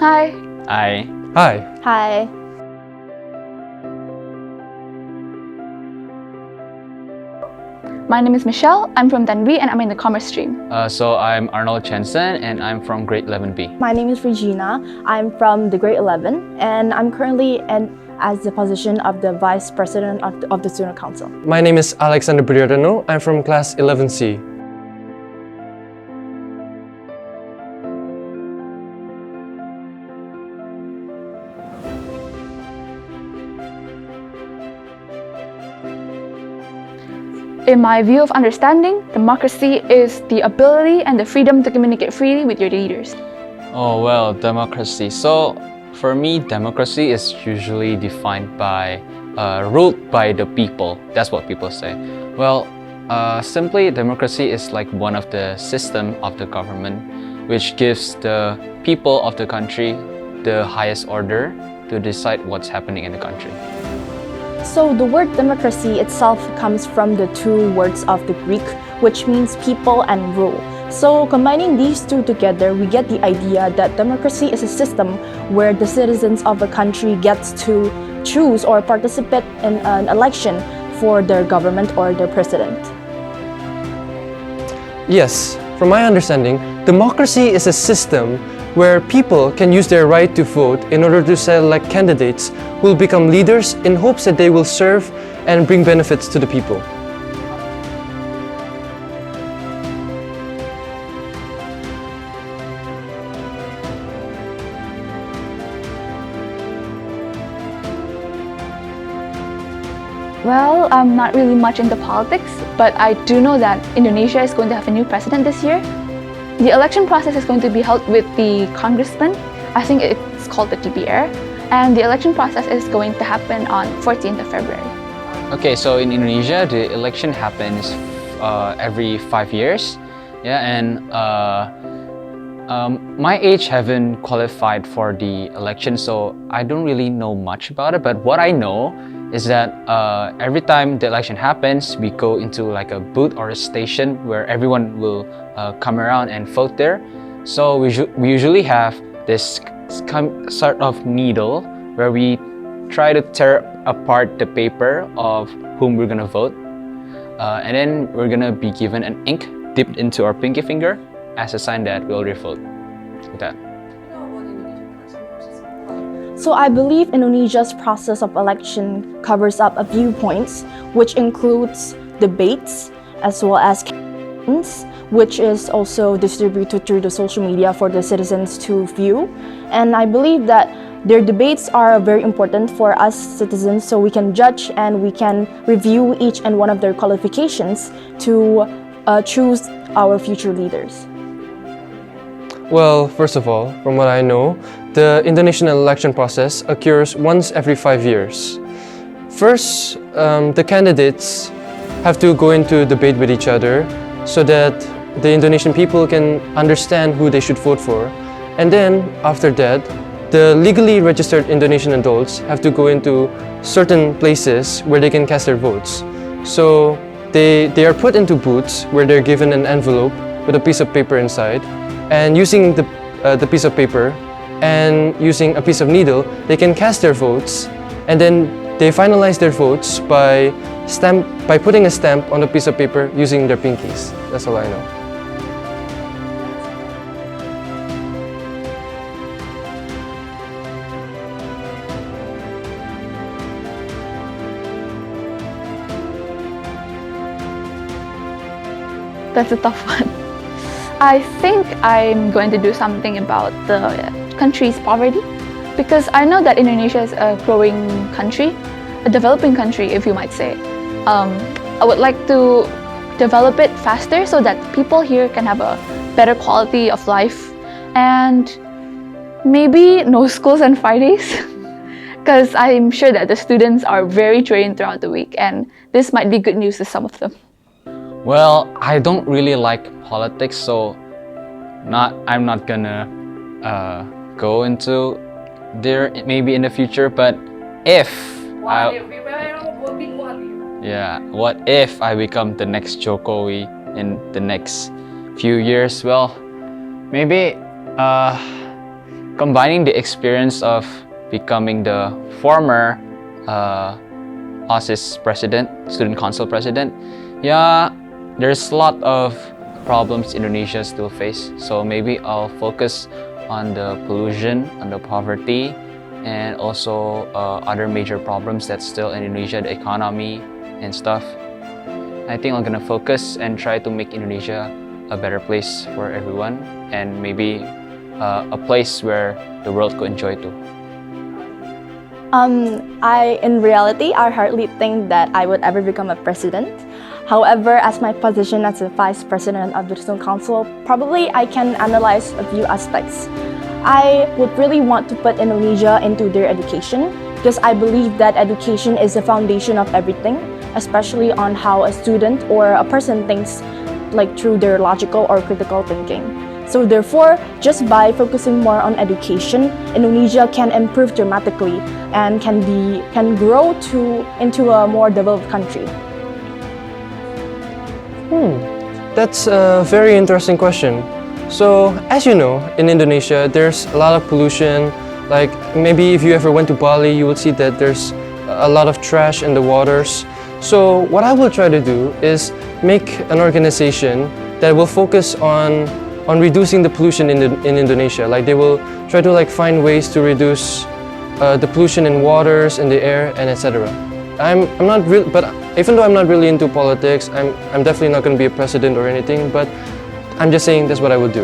Hi. Hi. Hi. Hi. My name is Michelle. I'm from Danby and I'm in the commerce stream. So I'm Arnold Jensen and I'm from grade 11B. My name is Regina. I'm from the grade 11 and I'm currently as the position of the Vice President of the Student Council. My name is Alexander Briardano. I'm from class 11C. In my view of understanding, democracy is the ability and the freedom to communicate freely with your leaders. Oh, well, democracy. So for me, democracy is usually defined by ruled by the people. That's what people say. Well, simply democracy is like one of the system of the government which gives the people of the country the highest order to decide what's happening in the country. So the word democracy itself comes from the two words of the Greek, which means people and rule. So combining these two together, we get the idea that democracy is a system where the citizens of a country gets to choose or participate in an election for their government or their president. Yes, from my understanding, democracy is a system where people can use their right to vote in order to select candidates who will become leaders in hopes that they will serve and bring benefits to the people. Well, I'm not really much into politics, but I do know that Indonesia is going to have a new president this year. The election process is going to be held with the congressman. I think it's called the DPR. And the election process is going to happen on 14th of February. Okay, so in Indonesia, the election happens every 5 years. Yeah, and my age haven't qualified for the election, so I don't really know much about it. But what I know is that every time the election happens, we go into like a booth or a station where everyone will come around and vote there. So we usually have this sort of needle where we try to tear apart the paper of whom we're gonna vote, and then we're gonna be given an ink dipped into our pinky finger as a sign that we already vote. Like that. So I believe Indonesia's process of election covers up a few points, which includes debates as well as campaigns, which is also distributed through the social media for the citizens to view. And I believe that their debates are very important for us citizens so we can judge and we can review each and one of their qualifications to choose our future leaders. Well, first of all, from what I know, the Indonesian election process occurs once every 5 years. First, the candidates have to go into debate with each other so that the Indonesian people can understand who they should vote for. And then, after that, the legally registered Indonesian adults have to go into certain places where they can cast their votes. So they are put into booths where they're given an envelope with a piece of paper inside, and using the piece of paper and using a piece of needle, they can cast their votes, and then they finalize their votes by putting a stamp on a piece of paper using their pinkies. That's all I know. That's a tough one. I think I'm going to do something about the country's poverty because I know that Indonesia is a growing country, a developing country, if you might say. I would like to develop it faster so that people here can have a better quality of life and maybe no schools on Fridays because I'm sure that the students are very drained throughout the week and this might be good news to some of them. Well, I don't really like politics, so I'm not gonna go into there maybe in the future. But what if I become the next Jokowi in the next few years? Well, maybe combining the experience of becoming the former OSIS president, student council president, yeah, there's a lot of problems Indonesia still face. So maybe I'll focus on the pollution, on the poverty, and also other major problems that's still in Indonesia, the economy and stuff. I think I'm gonna focus and try to make Indonesia a better place for everyone, and maybe a place where the world could enjoy too. In reality, I hardly think that I would ever become a president. However, as my position as a vice president of the student council, probably I can analyze a few aspects. I would really want to put Indonesia into their education because I believe that education is the foundation of everything, especially on how a student or a person thinks, like through their logical or critical thinking. So therefore, just by focusing more on education, Indonesia can improve dramatically and can grow into a more developed country. That's a very interesting question. So, as you know, in Indonesia, there's a lot of pollution. Like maybe if you ever went to Bali, you will see that there's a lot of trash in the waters. So, what I will try to do is make an organization that will focus on reducing the pollution in Indonesia. Like they will try to like find ways to reduce the pollution in waters, in the air, and etc. I'm not real, but even though I'm not really into politics, I'm definitely not going to be a president or anything. But I'm just saying that's what I would do.